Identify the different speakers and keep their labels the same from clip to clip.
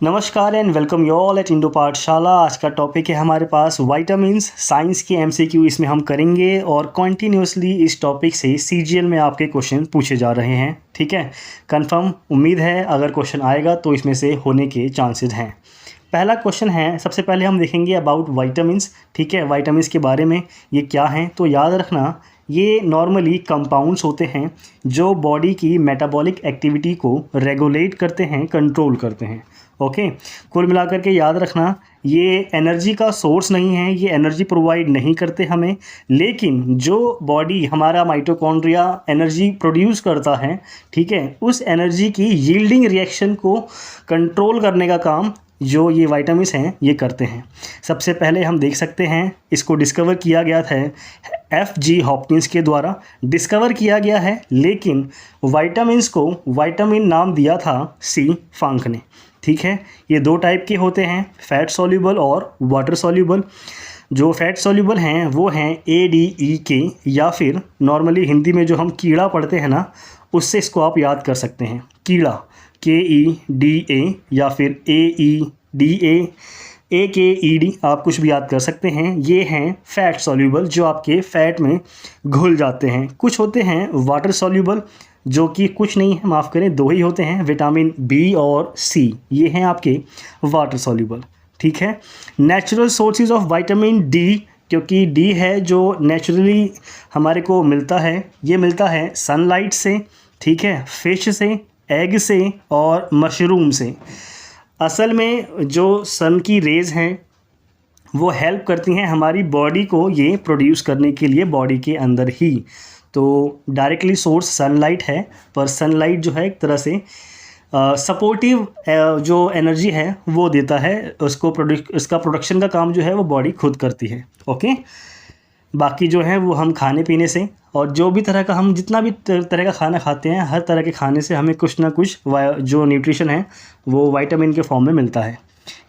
Speaker 1: नमस्कार and welcome you all at Indo पाठशाला। आज का टॉपिक है हमारे पास विटामिन्स। साइंस के एमसीक्यू इसमें हम करेंगे और कॉन्टीन्यूसली इस टॉपिक से सीजीएल में आपके क्वेश्चन पूछे जा रहे हैं। ठीक है, कंफर्म उम्मीद है अगर क्वेश्चन आएगा तो इसमें से होने के चांसेस हैं। पहला क्वेश्चन है, सबसे पहले हम देखेंगे अबाउट विटामिन्स। ठीक है, विटामिन्स के बारे में ये क्या हैं, तो याद रखना ये नॉर्मली कंपाउंड्स होते हैं जो बॉडी की मेटाबॉलिक एक्टिविटी को रेगुलेट करते हैं, कंट्रोल करते हैं। ओके, कुल मिलाकर के याद रखना ये एनर्जी का सोर्स नहीं है, ये एनर्जी प्रोवाइड नहीं करते हमें, लेकिन जो बॉडी हमारा माइटोकॉन्ड्रिया एनर्जी प्रोड्यूस करता है, ठीक है, उस एनर्जी की यील्डिंग रिएक्शन को कंट्रोल करने का काम जो ये विटामिन्स हैं ये करते हैं। सबसे पहले हम देख सकते हैं इसको डिस्कवर किया गया था F.G. हॉपकिंस के द्वारा डिस्कवर किया गया है, लेकिन विटामिन्स को विटामिन नाम दिया था सी फांक ने। ठीक है, ये दो टाइप के होते हैं, फैट सॉल्यूबल और वाटर सॉल्यूबल। जो फैट सॉल्यूबल हैं वो हैं ADE या फिर नॉर्मली हिंदी में जो हम कीड़ा पढ़ते हैं ना, उससे इसको आप याद कर सकते हैं, कीड़ा KEDA या फिर AEDA AKED, आप कुछ भी याद कर सकते हैं। ये हैं फैट सॉल्यूबल जो आपके फैट में घुल जाते हैं। कुछ होते हैं वाटर सॉल्यूबल जो कि कुछ नहीं है, माफ़ करें, दो ही होते हैं, विटामिन B और C, ये हैं आपके वाटर सॉल्यूबल। ठीक है, natural sources of vitamin D, क्योंकि D है जो नेचुरली हमारे को मिलता है, ये मिलता है सनलाइट से, ठीक है, फिश से, एग से और मशरूम से। असल में जो सन की रेज़ हैं वो हेल्प करती हैं हमारी बॉडी को ये प्रोड्यूस करने के लिए बॉडी के अंदर ही। तो डायरेक्टली सोर्स सनलाइट है, पर सनलाइट जो है एक तरह से सपोर्टिव जो एनर्जी है वो देता है, उसको इसका प्रोडक्शन का काम जो है वो बॉडी खुद करती है। ओके, बाकी जो है वो हम खाने पीने से और जो भी तरह का हम जितना भी तरह का खाना खाते हैं, हर तरह के खाने से हमें कुछ ना कुछ जो न्यूट्रिशन है वो विटामिन के फॉर्म में मिलता है।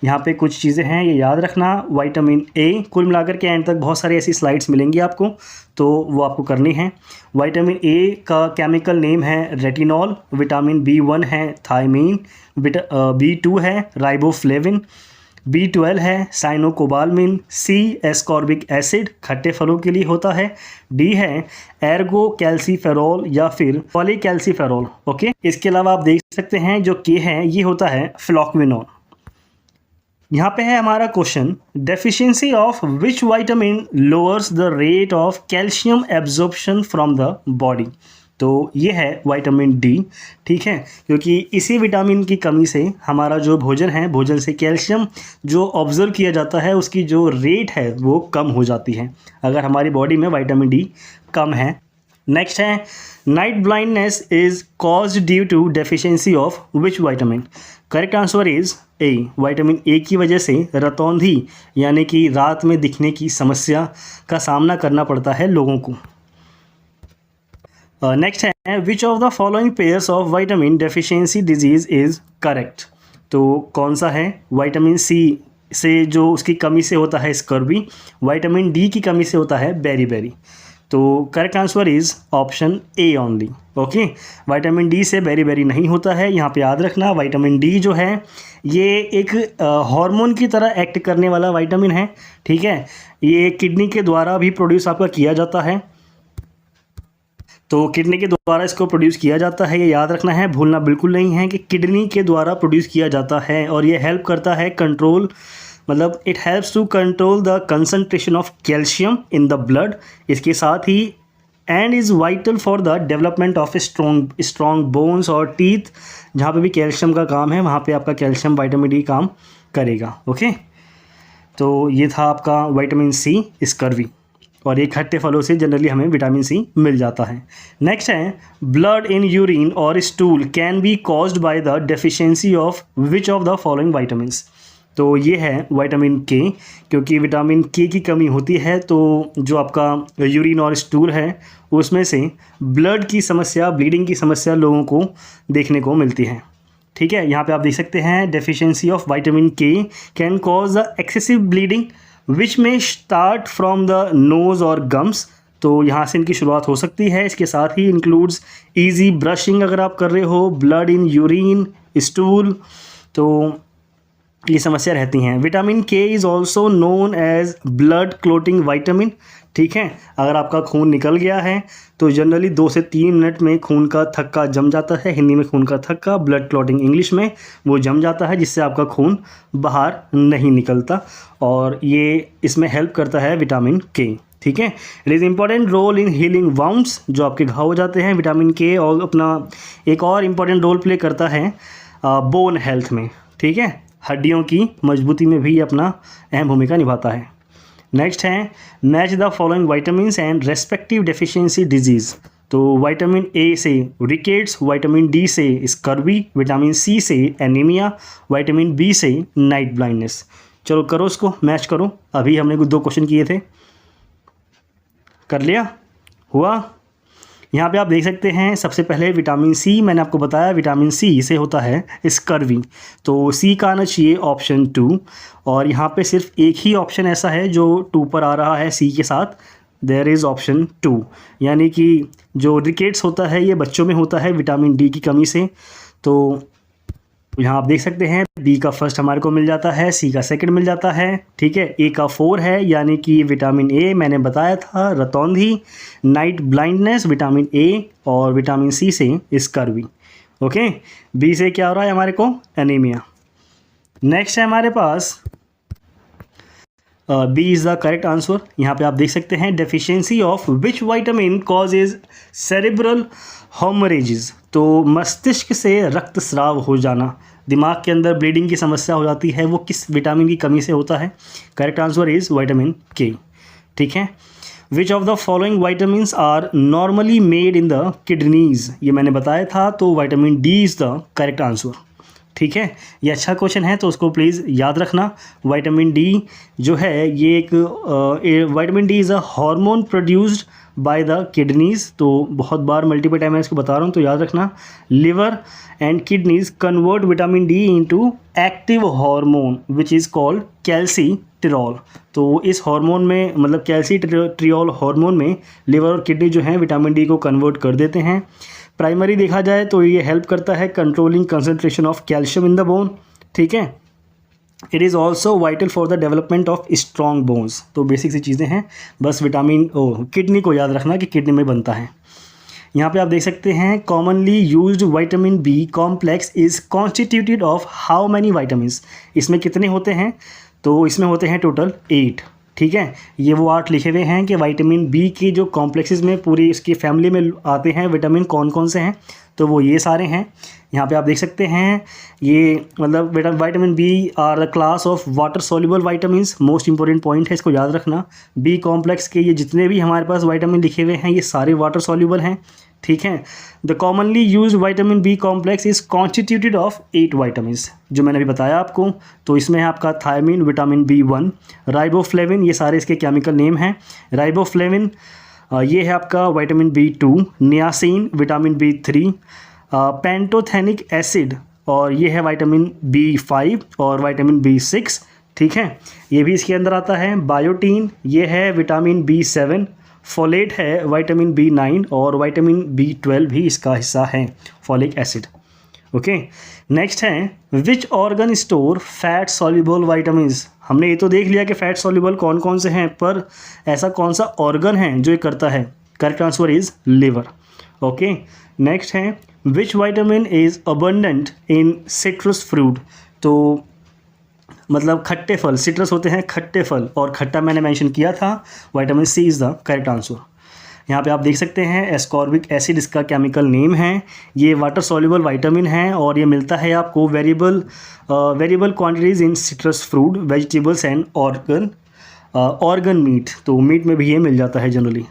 Speaker 1: यहाँ पे कुछ चीज़ें हैं ये याद रखना। विटामिन A, कुल मिलाकर के एंड तक बहुत सारी ऐसी स्लाइड्स मिलेंगी आपको, तो वो आपको करनी है। विटामिन A का केमिकल नेम है रेटिनॉल, विटामिन B1 है थायमीन, B2 है राइबोफ्लेविन, B12 है साइनोकोबालमिन, C एस्कॉर्बिक एसिड खट्टे फलों के लिए होता है, D है एर्गो कैल्सीफेरॉल या फिर पॉलीकैल्सीफेरॉल। ओके, इसके अलावा आप देख सकते हैं जो K है ये होता है फ्लोक्विनोन। यहाँ पे है हमारा question, deficiency of which vitamin lowers the rate of calcium absorption from the body. तो ये है विटामिन D। ठीक है, क्योंकि इसी विटामिन की कमी से हमारा जो भोजन है, भोजन से कैल्शियम जो ऑब्जर्व किया जाता है उसकी जो रेट है वो कम हो जाती है अगर हमारी बॉडी में विटामिन D कम है। नेक्स्ट है, night blindness is caused due to deficiency of which vitamin. Correct answer is A, vitamin A की वजह से रतौंधी यानी कि रात में दिखने की समस्या का सामना करना पड़ता है लोगों को। नेक्स्ट है, which of the following pairs of vitamin deficiency disease is correct. तो कौन सा है, विटामिन C से जो उसकी कमी से होता है स्कर्वी, विटामिन D की कमी से होता है बेरीबेरी। तो correct answer is option A only. Okay, vitamin D से बेरीबेरी नहीं होता है। यहाँ पे याद रखना विटामिन D जो है ये एक हार्मोन की तरह एक्ट करने वाला विटामिन है। ठीक है, ये किडनी के द्वारा भी प्रोड्यूस आपका किया जाता है, तो किडनी के द्वारा इसको प्रोड्यूस किया जाता है, ये याद रखना है, भूलना बिल्कुल नहीं है कि किडनी के द्वारा प्रोड्यूस किया जाता है। और ये हेल्प करता है कंट्रोल, मतलब it helps to control the concentration of calcium in the blood. इसके साथ ही and is vital for the development of strong bones और टीथ। जहाँ पे भी कैल्शियम का काम है वहाँ पे आपका कैल्शियम विटामिन D काम करेगा। ओके, तो ये था आपका विटामिन C स्कर्वी, और ये खट्टे फलों से जनरली हमें विटामिन C मिल जाता है। नेक्स्ट है, ब्लड इन यूरिन और stool can be caused by the deficiency of which of the following vitamins. तो ये है विटामिन K, क्योंकि विटामिन K की कमी होती है तो जो आपका यूरिन और स्टूल है उसमें से ब्लड की समस्या, ब्लीडिंग की समस्या लोगों को देखने को मिलती है। ठीक है, यहाँ पे आप देख सकते हैं deficiency of vitamin K can cause the excessive bleeding which may start from the nose और गम्स। तो यहाँ से इनकी शुरुआत हो सकती है। इसके साथ ही इंक्लूड्स ईजी ब्रशिंग अगर आप कर रहे हो, ब्लड इन यूरिन, स्टूल। तो ये समस्या रहती हैं। Vitamin K is also known as blood clotting vitamin, ठीक है। अगर आपका खून निकल गया है तो जनरली 2 से 3 मिनट में खून का थक्का जम जाता है, हिंदी में खून का थक्का, ब्लड क्लॉटिंग इंग्लिश में, वो जम जाता है जिससे आपका खून बाहर नहीं निकलता, और ये इसमें हेल्प करता है विटामिन के, ठीक है। It is important role in healing wounds, जो आपके घाव हो जाते हैं। विटामिन के और अपना एक और इम्पॉर्टेंट रोल प्ले करता है बोन हेल्थ में, ठीक है, हड्डियों की मजबूती में भी अपना अहम भूमिका निभाता है। नेक्स्ट है match the following vitamins and respective deficiency disease. तो विटामिन ए से रिकेट्स, विटामिन डी से स्कर्वी, विटामिन सी से एनीमिया, विटामिन बी से नाइट ब्लाइंडनेस। चलो करो इसको, मैच करो। अभी हमने कुछ 2 क्वेश्चन किए थे, कर लिया, हुआ। यहाँ पे आप देख सकते हैं सबसे पहले विटामिन सी, मैंने आपको बताया विटामिन सी से होता है स्कर्वी, तो सी का आना चाहिए ऑप्शन 2, और यहाँ पे सिर्फ एक ही ऑप्शन ऐसा है जो 2 पर आ रहा है सी के साथ, देयर इज़ ऑप्शन 2, यानी कि जो रिकेट्स होता है ये बच्चों में होता है विटामिन डी की कमी से। तो यहाँ आप देख सकते हैं बी का फर्स्ट हमारे को मिल जाता है, सी का सेकंड मिल जाता है, ठीक है। ए का 4 है, यानी कि विटामिन ए मैंने बताया था रतौंधी, नाइट ब्लाइंडनेस विटामिन ए, और विटामिन सी से स्कर्वी, ओके। बी से क्या हो रहा है हमारे को, एनीमिया। नेक्स्ट है हमारे पास B is the correct answer. यहाँ पे आप देख सकते हैं deficiency of which vitamin causes cerebral haemorrhages, तो मस्तिष्क से रक्तस्राव हो जाना, दिमाग के अंदर ब्लीडिंग की समस्या हो जाती है, वो किस विटामिन की कमी से होता है। Correct answer is vitamin K, ठीक है। Which of the following vitamins are normally made in the kidneys, ये मैंने बताया था, तो vitamin D is the correct answer, ठीक है। ये अच्छा क्वेश्चन है तो उसको प्लीज़ याद रखना। विटामिन डी जो है ये एक vitamin D is a hormone produced by the kidneys, तो बहुत बार मल्टीपल टाइम मैं इसको बता रहा हूँ तो याद रखना। Liver and kidneys convert vitamin D into active hormone which is called calcitriol, तो इस हार्मोन में मतलब कैल्सीट्रियोल हार्मोन में लिवर और किडनी जो हैं विटामिन डी को कन्वर्ट कर देते हैं। प्राइमरी देखा जाए तो ये हेल्प करता है controlling concentration of calcium in the bone, ठीक है। It is also vital for the development of strong bones, तो बेसिक सी चीज़ें हैं, बस किडनी को याद रखना कि किडनी में बनता है। यहाँ पे आप देख सकते हैं commonly used vitamin B complex is constituted of how many vitamins, इसमें कितने होते हैं, तो इसमें होते हैं टोटल 8, ठीक है। ये वो 8 लिखे हुए हैं कि विटामिन बी की जो कॉम्प्लेक्सेस में पूरी इसकी फैमिली में आते हैं विटामिन कौन कौन से हैं, तो वो ये सारे हैं। यहाँ पे आप देख सकते हैं ये मतलब vitamin B are the class of water soluble vitamins, most important point है, इसको याद रखना। बी कॉम्प्लेक्स के ये जितने भी हमारे पास विटामिन लिखे हुए हैं ये सारे वाटर सॉल्युबल हैं, ठीक है। The commonly use vitamin B complex is constituted of 8 vitamins, जो मैंने अभी बताया आपको। तो इसमें है आपका थायमिन, विटामिन B1, राइबोफ्लेविन, ये सारे इसके केमिकल नेम हैं। राइबोफ्लेविन ये है आपका vitamin B2, niacin vitamin B3, pantothenic acid और ये है विटामिन B5 और विटामिन B6, ठीक है, ये भी इसके अंदर आता है। बायोटीन ये है विटामिन B7, फोलेट है विटामिन B9 और विटामिन B12 भी इसका हिस्सा है, फोलिक एसिड, ओके। नेक्स्ट है which organ store fat soluble vitamins, हमने ये तो देख लिया कि फैट सॉल्युबल कौन कौन से हैं, पर ऐसा कौन सा ऑर्गन है जो ये करता है। Correct answer is liver, okay. Next है which vitamin is abundant in citrus fruit, तो मतलब खट्टे फल, सिट्रस होते हैं खट्टे फल, और खट्टा मैंने मेंशन किया था, vitamin C is the correct answer. यहाँ पे आप देख सकते हैं एस्कॉर्बिक एसिड इसका केमिकल नेम है। ये वाटर सॉल्युबल विटामिन है और ये मिलता है आपको variable quantities in citrus fruit, vegetables and organ meet, तो मीट में भी ये मिल जाता है जनरली।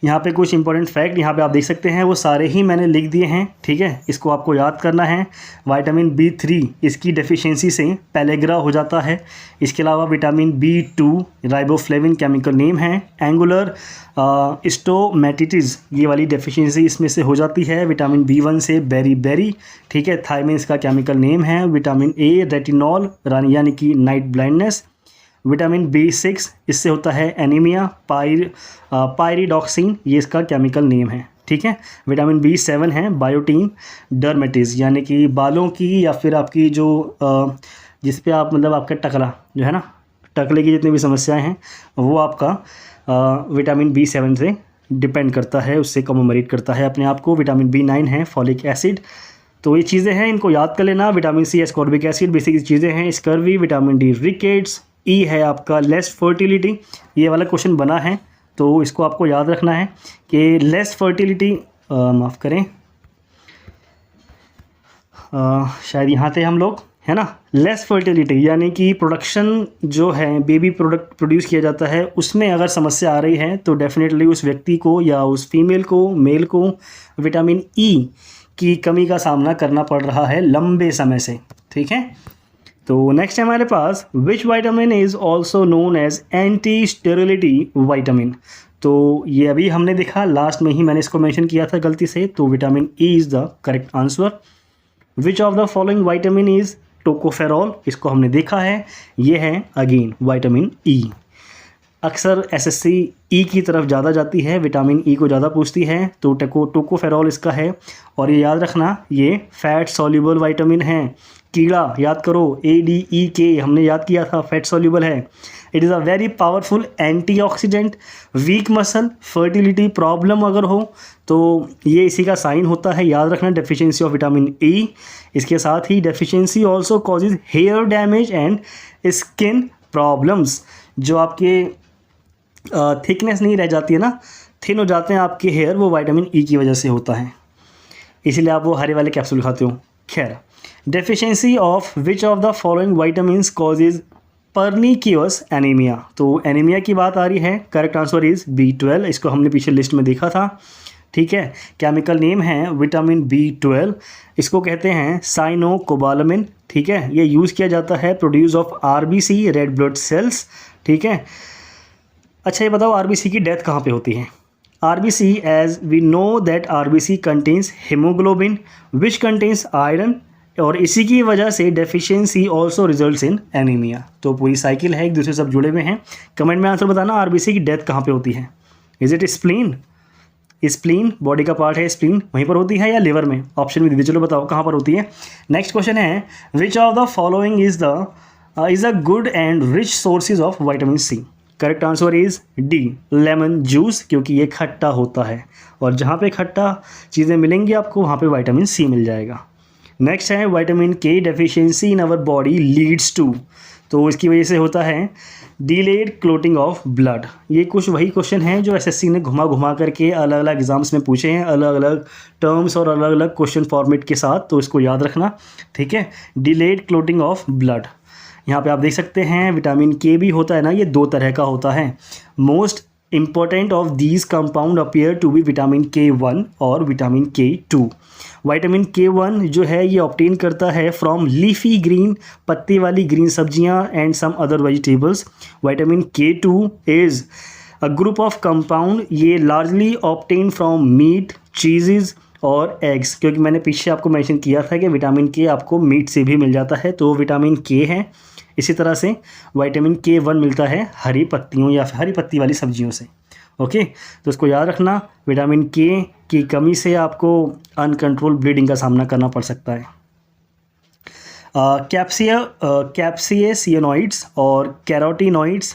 Speaker 1: यहाँ पे कुछ इंपॉर्टेंट फैक्ट यहाँ पे आप देख सकते हैं, वो सारे ही मैंने लिख दिए हैं, ठीक है, इसको आपको याद करना है। विटामिन B3 इसकी डेफिशिएंसी से पेलेग्रा हो जाता है। इसके अलावा vitamin B2 riboflavin chemical name है। एंगुलर स्टोमेटिटिस ये वाली डेफिशिएंसी इसमें से हो जाती है। विटामिन B1 से बेरी, ठीक है, थायमिन इसका केमिकल नेम है। विटामिन A रेटिनॉल यानी कि नाइट ब्लाइंडनेस। विटामिन B6 इससे होता है एनीमिया। पायरिडॉक्सिन ये इसका केमिकल नेम है, ठीक है। विटामिन B7 है बायोटीन, डर्मेटिस यानी कि बालों की या फिर आपकी जो जिस पे आप मतलब आपका टकला जो है ना, टकले की जितनी भी समस्याएं हैं वो आपका विटामिन B7 से डिपेंड करता है, उससे कमोमरेट करता है अपने आप को। विटामिन B9 है, फॉलिक एसिड। तो ये चीज़ें हैं, इनको याद कर लेना। Vitamin C ascorbic acid, basic चीज़ें हैं। Scurvy, vitamin D rickets. E है आपका लेस फर्टिलिटी, ये वाला क्वेश्चन बना है तो इसको आपको याद रखना है कि लेस फर्टिलिटी, माफ़ करें, शायद यहाँ थे हम लोग, है ना। लेस फर्टिलिटी यानी कि प्रोडक्शन जो है, बेबी प्रोडक्ट प्रोड्यूस किया जाता है, उसमें अगर समस्या आ रही है तो डेफिनेटली उस व्यक्ति को या उस फीमेल को, मेल को विटामिन E की कमी का सामना करना पड़ रहा है लंबे समय से, ठीक है। तो नेक्स्ट है हमारे पास which vitamin is also known as anti sterility vitamin. तो ये अभी हमने देखा, लास्ट में ही मैंने इसको मेंशन किया था गलती से, तो vitamin E is the correct answer. Which of the following vitamin is tocopherol, इसको हमने देखा है, ये है अगेन विटामिन E। अक्सर SSC E की तरफ ज़्यादा जाती है, विटामिन E को ज़्यादा पूछती है, तो टोकोफेरॉल इसका है। और ये याद रखना, ये फैट सॉल्युबल विटामिन है। कीड़ा याद करो, ADEK हमने याद किया था, फैट सॉल्युबल है। It is a very powerful antioxidant. Weak muscle, fertility problem अगर हो तो ये इसी का साइन होता है, याद रखना, डेफिशिएंसी ऑफ विटामिन E। इसके साथ ही deficiency also causes hair damage and skin problems. जो आपके थिकनेस नहीं रह जाती है ना, थिन हो जाते हैं आपके हेयर, वो विटामिन E की वजह से होता है, इसीलिए आप वो हरे वाले कैप्सूल खाते हो। खैर, deficiency of which of the following vitamins causes pernicious anaemia. तो एनीमिया की बात आ रही है, करेक्ट आंसर इज़ B12। इसको हमने पीछे लिस्ट में देखा था, ठीक है। केमिकल नेम है विटामिन B12, इसको कहते हैं साइनोकोबालामिन, ठीक है। ये यूज़ किया जाता है produce of RBC, red blood cells, ठीक है। अच्छा ये बताओ, RBC की डेथ कहाँ पे होती है? RBC, as we know that RBC contains haemoglobin which contains iron, और इसी की वजह से deficiency also results in anaemia. तो पूरी साइकिल है, एक दूसरे से सब जुड़े हुए हैं। कमेंट में आंसर बताना, RBC की डेथ कहाँ पे होती है? Is it spleen? Spleen body का पार्ट है, स्प्लीन वहीं पर होती है या लिवर में? ऑप्शन में दीजिए, चलो बताओ कहाँ पर होती है। नेक्स्ट क्वेश्चन है which of the following is a good and rich sources of vitamin C। Correct answer is D, lemon juice, क्योंकि ये खट्टा होता है, और जहाँ पे खट्टा चीज़ें मिलेंगी आपको वहाँ पे विटामिन C मिल जाएगा। नेक्स्ट है vitamin K deficiency in our body leads to, तो इसकी वजह से होता है डिलेड क्लोटिंग ऑफ ब्लड। ये कुछ वही क्वेश्चन हैं जो SSC ने घुमा घुमा करके अलग अलग एग्जाम्स में पूछे हैं, अलग अलग टर्म्स और अलग अलग क्वेश्चन फॉर्मेट के साथ, तो इसको याद रखना, ठीक है। डिलेड क्लोटिंग ऑफ ब्लड, यहाँ पे आप देख सकते हैं विटामिन K भी होता है ना, ये दो तरह का होता है। Most important of these compound appear to be vitamin K1 और विटामिन K2। विटामिन K1 जो है ये ऑब्टेन करता है फ्रॉम लीफी ग्रीन, पत्ती वाली ग्रीन सब्जियां and some other vegetables. Vitamin K2 is a group of compound, ये largely obtain from meat, cheeses और एग्स, क्योंकि मैंने पीछे आपको मेंशन किया था कि विटामिन K आपको मीट से भी मिल जाता है, तो विटामिन K है। इसी तरह से विटामिन K1 मिलता है हरी पत्तियों या हरी पत्ती वाली सब्जियों से, ओके। तो इसको याद रखना, विटामिन K की कमी से आपको अनकंट्रोल ब्लीडिंग का सामना करना पड़ सकता है। कैप्सियनॉइड्स और carotenoids,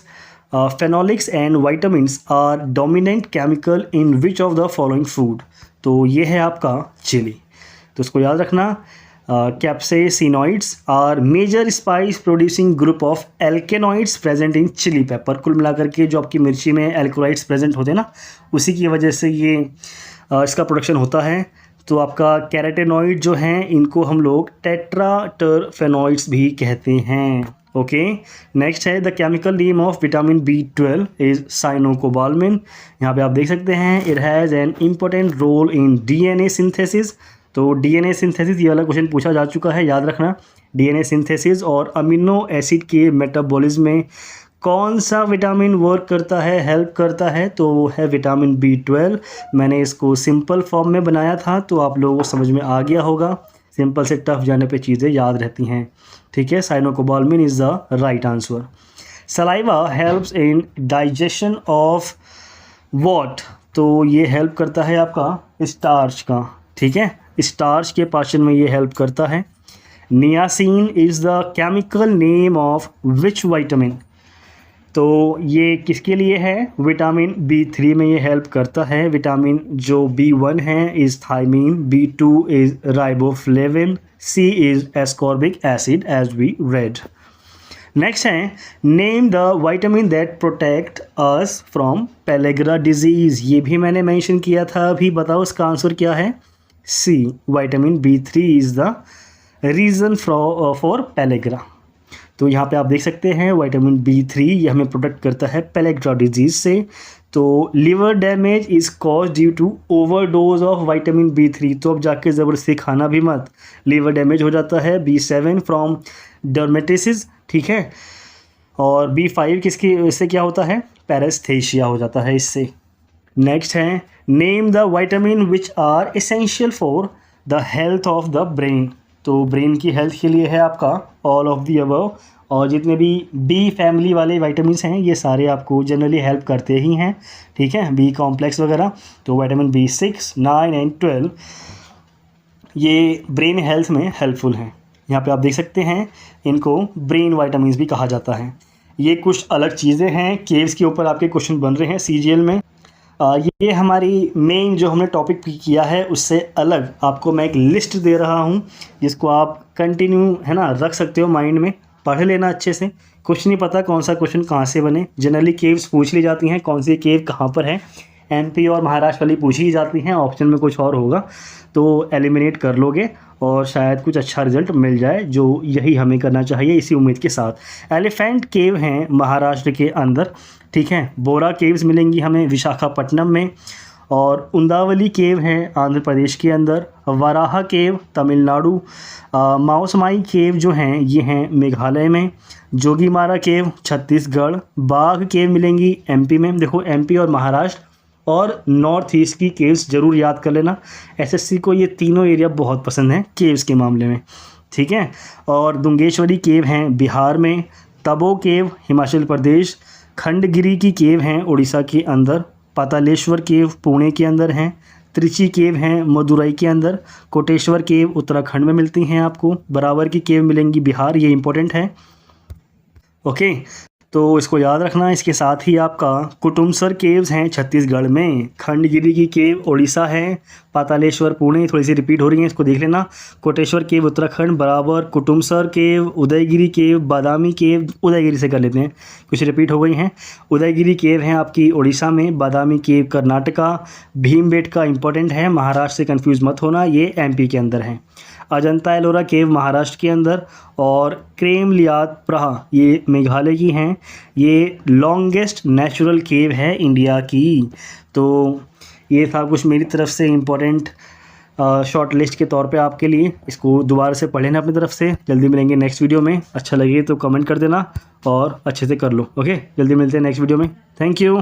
Speaker 1: phenolics and vitamins are dominant chemical in which of the following food. तो ये है आपका चिली, तो इसको याद रखना। Capsaicinoids are major spice producing group of alkaloids present in chilli pepper. कुल मिलाकर के जो आपकी मिर्ची में एल्कोलाइड्स प्रेजेंट होते हैं ना, उसी की वजह से ये इसका प्रोडक्शन होता है। तो आपका कैरोटीनॉइड जो हैं इनको हम लोग टेट्राटरफेनॉइड्स भी कहते हैं, ओके। नेक्स्ट है the chemical name of vitamin B12 is cyanocobalamin. यहाँ पे आप देख सकते हैं it has an important role in DNA synthesis. तो DNA सिंथेसिस ये वाला क्वेश्चन पूछा जा चुका है, याद रखना। DNA सिंथेसिस और अमीनो एसिड के मेटाबॉलिज्म में कौन सा विटामिन वर्क करता है, हेल्प करता है, तो वो है विटामिन B12। मैंने इसको सिंपल फॉर्म में बनाया था, तो आप लोगों को समझ में आ गया होगा। सिंपल से टफ जाने पे चीज़ें याद रहती हैं, ठीक है। Cyanocobalamin is the right answer. Saliva helps in digestion of what, तो ये हेल्प करता है आपका स्टार्च का, ठीक है। स्टार्च के पाचन में ये हेल्प करता है। Niacin is the chemical name of which vitamin. तो ये किसके लिए है? विटामिन B3 में ये हेल्प करता है। विटामिन जो B1 है is thiamine, B2 is riboflavin, C is ascorbic acid as we read. Next है name the vitamin that protect us from pellagra disease. ये भी मैंने मेंशन किया था अभी, बताओ इसका आंसर क्या है? C vitamin B3 is the reason for pellagra. तो यहाँ पे आप देख सकते हैं विटामिन B3 ये हमें प्रोटेक्ट करता है पेलेग्रा डिजीज़ से। तो liver damage is cause due to overdose of vitamin B3। तो अब जाके ज़बरदस्ती खाना भी मत, लिवर डैमेज हो जाता है। B7 फ्रॉम डर्मेटिसिस, ठीक है। और B5 किसकी इससे क्या होता है? पैरेस्थेशिया हो जाता है इससे। नेक्स्ट है name the vitamin which are essential for the health of the brain. तो ब्रेन की हेल्थ के लिए है आपका ऑल ऑफ दी अबव। और जितने भी बी फैमिली वाले विटामिन्स हैं ये सारे आपको जनरली हेल्प करते ही हैं, ठीक है। बी कॉम्प्लेक्स वगैरह, तो विटामिन B6, 9 एंड 12 ये ब्रेन हेल्थ में हेल्पफुल हैं। यहाँ पे आप देख सकते हैं इनको ब्रेन विटामिन्स भी कहा जाता है। ये कुछ अलग चीज़ें हैं, केव्स के ऊपर आपके क्वेश्चन बन रहे हैं CGL में। ये हमारी मेन जो हमने टॉपिक किया है उससे अलग आपको मैं एक लिस्ट दे रहा हूँ जिसको आप कंटिन्यू है ना रख सकते हो माइंड में, पढ़ लेना अच्छे से। कुछ नहीं पता कौन सा क्वेश्चन कहाँ से बने, जनरली केव्स पूछ ली जाती हैं कौन सी केव कहाँ पर है। MP और महाराष्ट्र वाली पूछी ही जाती हैं, ऑप्शन में कुछ और होगा तो एलिमिनेट कर लोगे और शायद कुछ अच्छा रिजल्ट मिल जाए, जो यही हमें करना चाहिए इसी उम्मीद के साथ। एलिफेंट केव हैं महाराष्ट्र के अंदर, ठीक है। बोरा केव्स मिलेंगी हमें विशाखापट्टनम में। और उंदावली केव हैं आंध्र प्रदेश के अंदर। वराहा केव तमिलनाडु। माउसमाई केव जो हैं ये हैं मेघालय में। जोगीमारा केव छत्तीसगढ़। बाघ केव मिलेंगी MP में। देखो MP और महाराष्ट्र और नॉर्थ ईस्ट की केव्स ज़रूर याद कर लेना। SSC को ये तीनों एरिया बहुत पसंद हैं केव्स के मामले में, ठीक है। और दुंगेश्वरी केव हैं बिहार में। तबो केव हिमाचल प्रदेश। खंडगिरी की केव हैं उड़ीसा के अंदर। पातालेश्वर केव पुणे के अंदर हैं। त्रिची केव हैं मदुरई के अंदर। कोटेश्वर केव उत्तराखंड में मिलती हैं आपको। बराबर की केव मिलेंगी बिहार, ये इंपॉर्टेंट है, ओके। तो इसको याद रखना। इसके साथ ही आपका कुटुमसर केव्स हैं छत्तीसगढ़ में। खंडगिरी की केव उड़ीसा है। पातालेश्वर पुणे, थोड़ी सी रिपीट हो रही है, इसको देख लेना। कोटेश्वर केव उत्तराखंड बराबर। कुटुमसर केव, उदयगिरी केव, बादामी केव, उदयगिरी से कर लेते हैं, कुछ रिपीट हो गई हैं। उदयगिरी केव हैं आपकी उड़ीसा में। बादामी केव कर्नाटका। भीमबेटका इंपॉर्टेंट है, महाराष्ट्र से कन्फ्यूज़ मत होना, ये MP के अंदर है। अजंता एलोरा केव महाराष्ट्र के अंदर। और क्रेमलियात प्रहा ये मेघालय की हैं। ये लॉन्गेस्ट नेचुरल केव है इंडिया की। तो ये था कुछ मेरी तरफ से इम्पोर्टेंट शॉर्ट लिस्ट के तौर पे आपके लिए। इसको दोबारा से पढ़ लेना अपनी तरफ से। जल्दी मिलेंगे नेक्स्ट वीडियो में। अच्छा लगे तो कमेंट कर देना और अच्छे से कर लो, ओके। जल्दी मिलते हैं नेक्स्ट वीडियो में। Thank you.